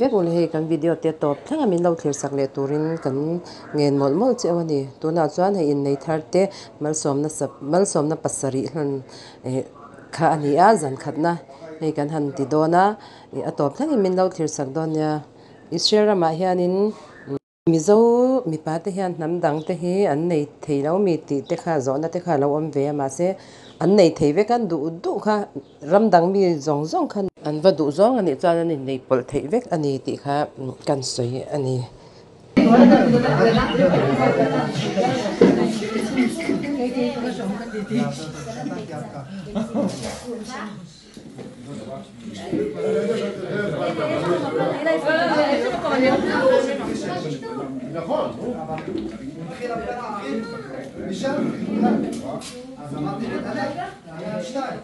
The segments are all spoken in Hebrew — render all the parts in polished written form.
vek ul hei kan video te top thanga min lo thlir sak le turin kan ngen mol chewani tuna chuan hei in nei thar te mal somna pasari hlan kha ani a zan khatna hei kan han ti dona a top thang min lo thlir sak don ya Israel ma hianin mizo mi pa te hian nam dang te hi an nei theilo mi ti te kha zona te kha lo om ve ma se an nei thei ve kan du kha ram dang mi zong khan an va du zong ani chuan an nei pol thei vek ani ti kha kan soi ani נכון, מתחיל הפרקים, משם, אז אמרתי לדלק, שתיים,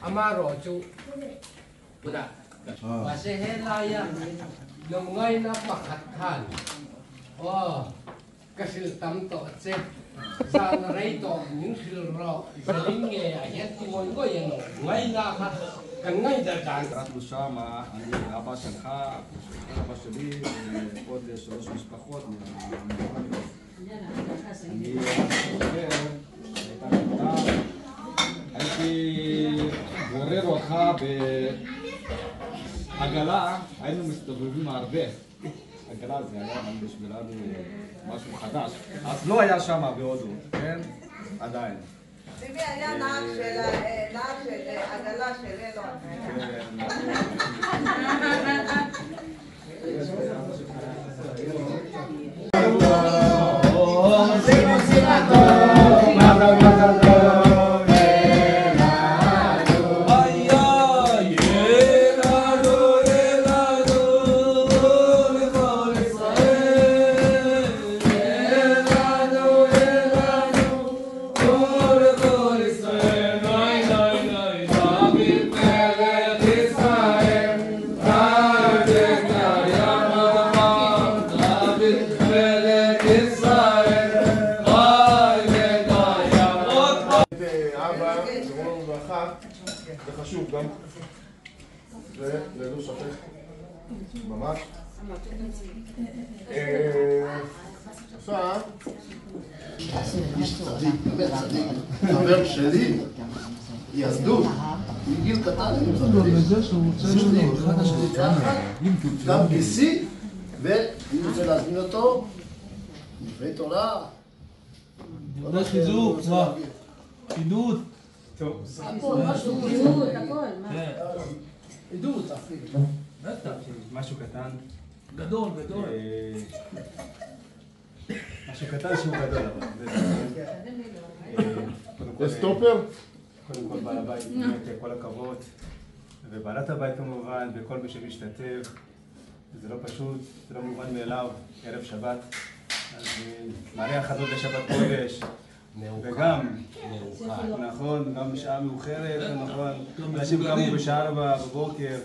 אמרו צ'ו בודה ושהליה נמגי נפחתן או כשל תמתו צה זן רייתו נינחיל רו זלינגי היית מונגו ינו גי נחת כנגי דרגן אנחנו שם, אני אבא שלך, אבא שלי ועוד 3 משפחות אני זוכר, הייתי גורר אותך בעגלה, היינו מסתובבים הרבה. עגלה זה היה בשבילנו משהו חדש, אז לא היה שם בהודו, כן? עדיין. ביבי היה נהג של עגלה של אלון. זה חשוב גם, זה ללא ספק, ממש. עכשיו, איש צדיק, חבר שלי, יזדו, מגיל קטן, גם גיסי, ואני רוצה להזמין אותו, דברי תורה. דברי חיזוק, מה? עידוד. הכל, משהו עידוד, הכל. עידוד אפילו. בטח. משהו קטן. גדול. משהו קטן שהוא גדול, אבל... סטופר? קודם כל בעל הבית, באמת כל הכבוד. ובעלת הבית כמובן, וכל מי שמשתתף. זה לא פשוט, זה לא מובן מאליו, ערב שבת. אז מארח חזות לשבת קודש. וגם, נכון, גם בשעה מאוחרת, נכון, אנשים קמו בשעה 4 בבוקר,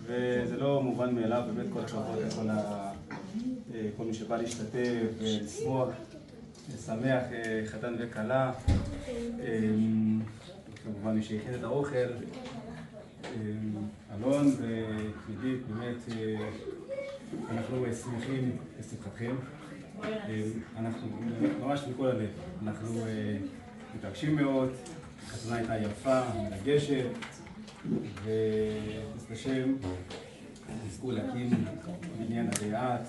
וזה לא מובן מאליו, באמת כל הכבוד לכל מי שבא להשתתף ולשמוח, לשמח חתן וכלה, כמובן מי שהכין את האוכל, אלון וידית, באמת אנחנו שמחים לשמחתכם. אנחנו ממש מכל הלב, אנחנו מתרגשים מאוד, החתונה הייתה יפה, מרגשת, ובעזרת השם תזכו להקים בניין הריאת,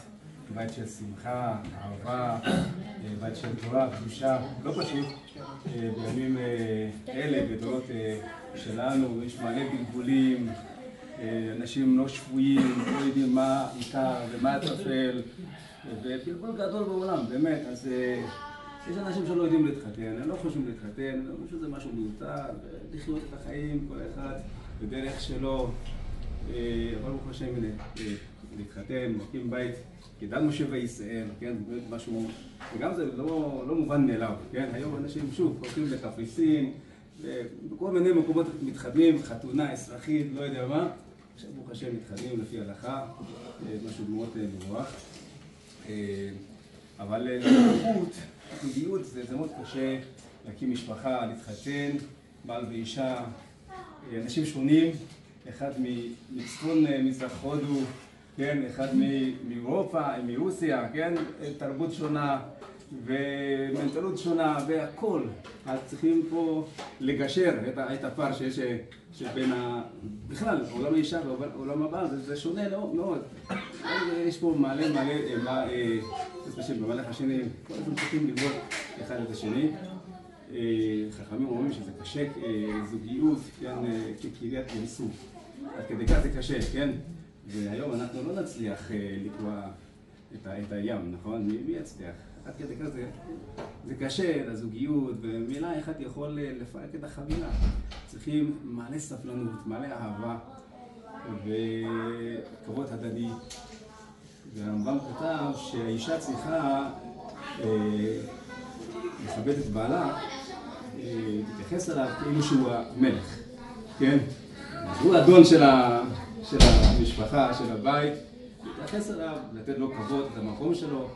בית של שמחה, אהבה, בית של תורה, קדושה, לא פשוט. בימים אלה, בדורות שלנו, יש מלא בלבולים, אנשים לא שפויים, לא יודעים מה עיקר ומה הטפל. ובלבול גדול בעולם, באמת, אז יש אנשים שלא יודעים להתחתן, הם לא חושבים להתחתן, הם חושבים שזה משהו מיותר, לחיות את החיים, כל אחד בדרך שלו, אבל ברוך השם, להתחתן, להקים בית, כדת משה וישראל, כן, באמת משהו, וגם זה לא מובן מאליו, כן, היום אנשים שוב הולכים לקפריסין, ובכל מיני מקומות מתחתנים, חתונה, אזרחית, לא יודע מה, עכשיו ברוך השם מתחתנים לפי הלכה, משהו מאוד מבורך. אבל זוגיות זה מאוד קשה להקים משפחה, להתחתן, בעל ואישה, אנשים שונים, אחד מצפון מזרח הודו, כן, אחד מאירופה, מרוסיה, כן, תרבות שונה ומנטלות שונה והכל. אז צריכים פה לגשר את הפער שיש שבין בכלל, עולם האישה ועולם הבא, זה שונה מאוד. יש פה מלא במהלך השני, כל הזמן צריכים לבדוק אחד את השני. חכמים אומרים שזה קשה זוגיות, כן, כקריית ים סוף. עד כדי כך זה קשה, כן? והיום אנחנו לא נצליח לקבוע את הים, נכון? מי יצליח? עד כדי כך זה קשה, הזוגיות, ומילה אחת יכול לפרק את החבילה. צריכים מלא סבלנות, מלא אהבה וכבוד הדדי. והרמב"ם כתב שהאישה צריכה לכבד את בעלה, להתייחס אליו כאילו שהוא המלך, כן? הוא האדון של המשפחה, של הבית, להתייחס אליו, לתת לו כבוד, את המקום שלו.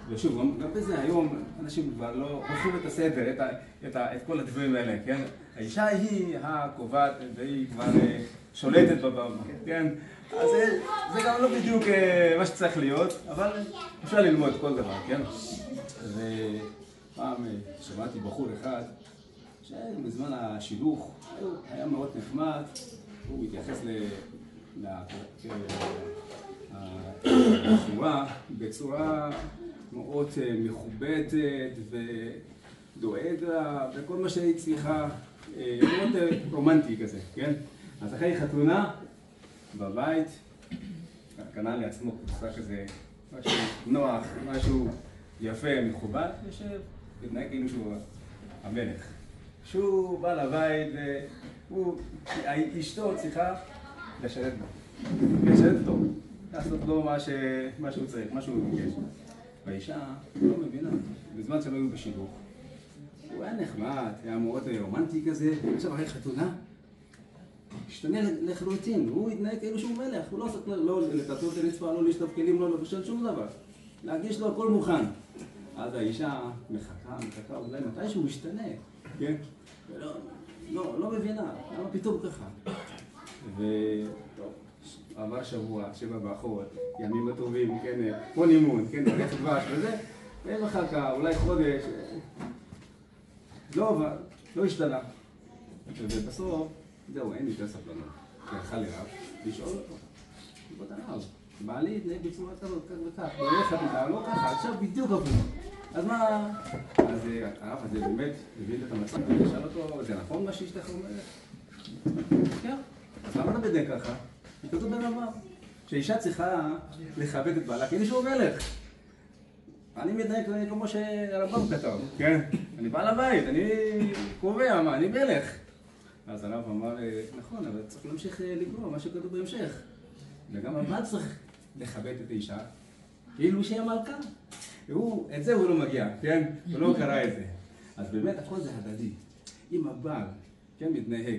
ושוב, גם בזה היום אנשים כבר לא הופכים את הסדר, את כל הדברים האלה, כן? האישה היא הקובעת והיא כבר שולטת בבמה, כן? אז זה גם לא בדיוק מה שצריך להיות, אבל אפשר ללמוד כל דבר, כן? ופעם שמעתי בחור אחד שבזמן השילוך היה מאוד נחמד, הוא התייחס לבחורה בצורה מאוד מכובדת ודואג לה וכל מה שהיא צריכה, מאוד רומנטי כזה, כן? אז אחרי חתונה בבית, קנה לעצמו קופסה כזה, משהו נוח, משהו יפה, מכובד, יושב, מתנהג כאילו שהוא המלך. כשהוא בא לבית אשתו צריכה לשרת בו, לשרת אותו, לעשות לו מה שהוא צריך, מה שהוא מבקש. והאישה לא מבינה, בזמן שהם היו בשידוך, הוא היה נחמד, היה מאוד רומנטי כזה, עכשיו אחרי חתונה, השתנה לחלוטין, הוא התנהג כאילו שהוא מלך, הוא לא עושה לא לטטות לרצפה, לא לשטוף כלים, לא לבשל שום דבר, להגיש לו הכל מוכן. אז האישה מחכה, אולי מתי שהוא משתנה, כן? לא מבינה, למה פתאום ככה? וטוב, עבר שבוע, 7 באחות, ימים הטובים, כן, פה לימוד, כן, הולך דבש וזה, והם אחר כך, אולי חודש, לא עבר, לא השתנה. ובסוף, זהו, אין יותר סבלנות. הלכה לרב, לשאול אותו, כבוד הרב, בעלי התנהג בצורה כזאת, כך וכך, והולך לך, לא ככה, עכשיו בדיוק הפוך. אז מה? אז הרב הזה באמת הבין את המצב, ושאל אותו, זה נכון מה שאשתך אומרת? כן. אז למה אתה בדק ככה? כתוב ברמב"ם, שאישה צריכה לכבד את בעלה כאילו שהוא מלך. אני מתנהג כמו שהרמב"ם כתב, כן? אני בעל הבית, אני קובע מה, אני מלך. אז הרב אמר, נכון, אבל צריך להמשיך לקרוא מה שכתוב בהמשך. וגם הבעל צריך לכבד את האישה, כאילו שהיא המלכה. את זה הוא לא מגיע, כן? הוא לא קרא את זה. אז באמת הכל זה הדדי. אם הבעל, כן, מתנהג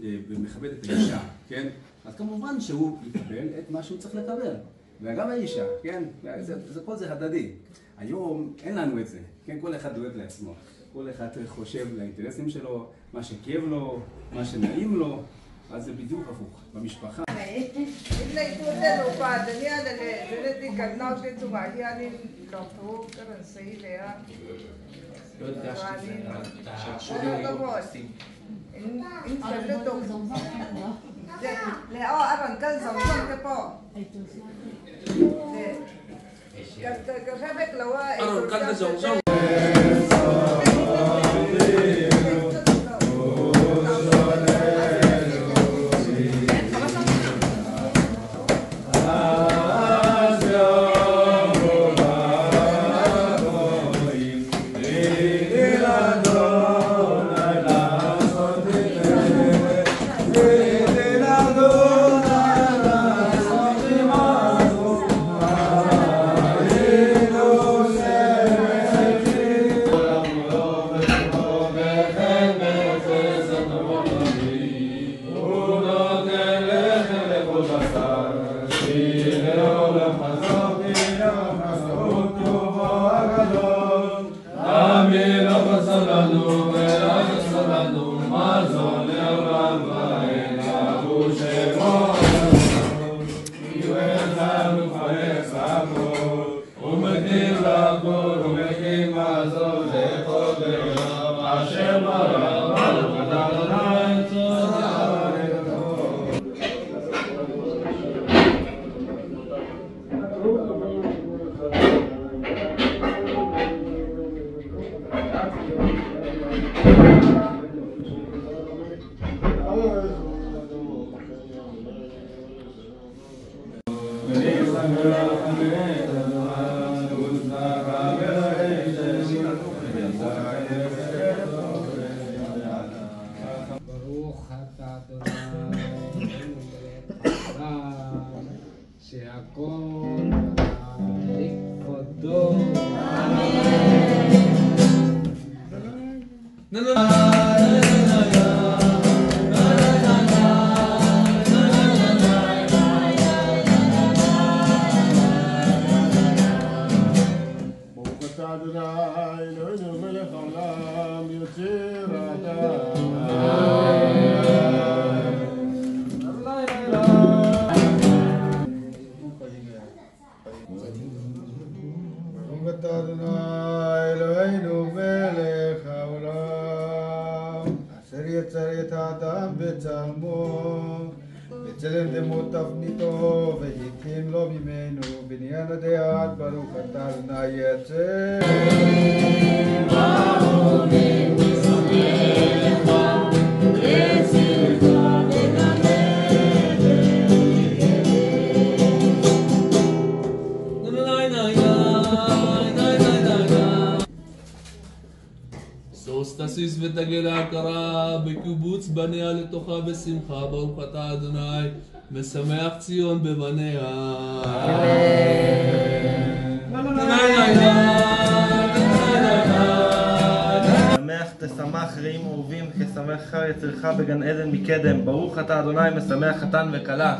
ומכבד את האישה, כן? אז כמובן שהוא יקבל את מה שהוא צריך לקבל. וגם האישה, כן? כל זה הדדי. היום אין לנו את זה, כן? כל אחד דואג לעצמו. כל אחד חושב לאינטרסים שלו, מה שכיף לו, מה שנעים לו, אז זה בדיוק הפוך, במשפחה. Amen. ברוך אתה אדוני שהכל לכבודו. אלוהינו מלך העולם, אשר יצר את האדם בצלמו, בצלם דמות תבניתו, והקים לו ממנו בניין הדעת. ברוך אתה אדוני יצר תסיס ותגל ההכרה בקיבוץ בניה לתוכה בשמחה. ברוך אתה אדוני משמח ציון בבניה. שמח תשמח רעים אהובים כשמח יצרך בגן עדן מקדם. ברוך אתה אדוני משמח חתן וכלה.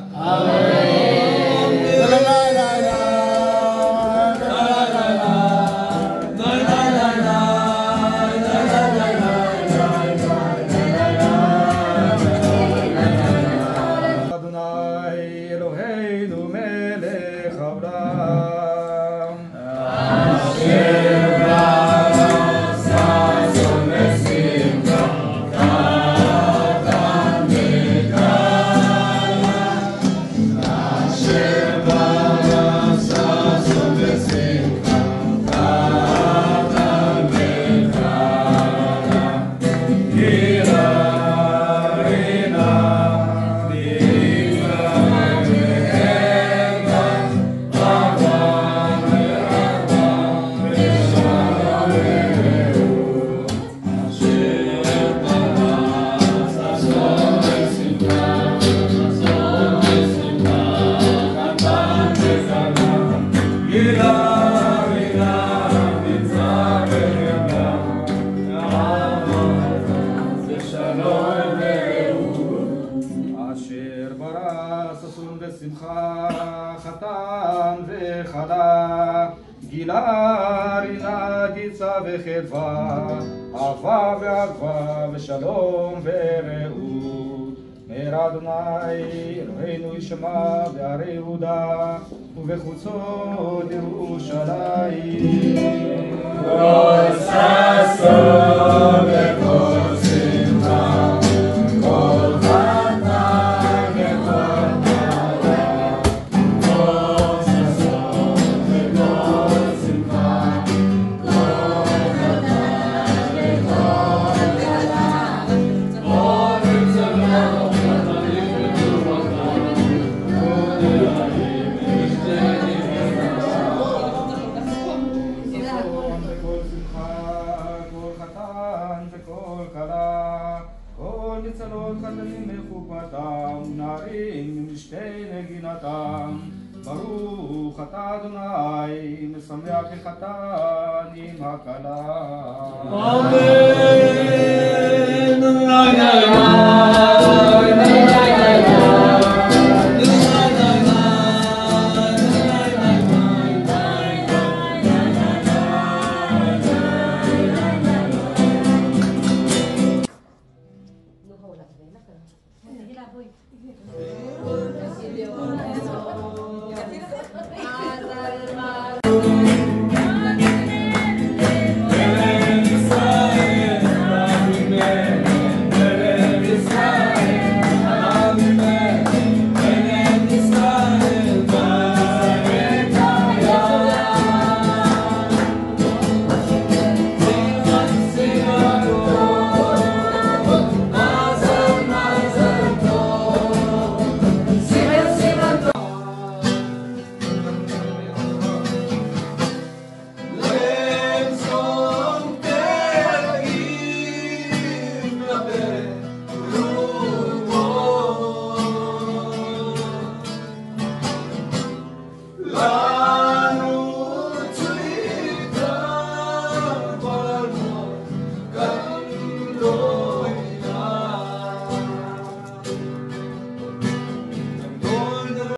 חתן וכלה, גילה רינה גיצה וחדווה, אהבה ואחווה ושלום ורעות. מהרה אדוני אלוהינו ישמע בהרי יהודה ובחוצות ירושלים. כל ששון וכל שמחה, כל חתן וכל כלה, כל ששון וכל שמחה, כל חתן וכל כלה, כל מצוות ניצלות חתנים מחופתם ונערים משתי נגינתם. ברוך אתה אדוני משמח החתן עם הכלה. אמן.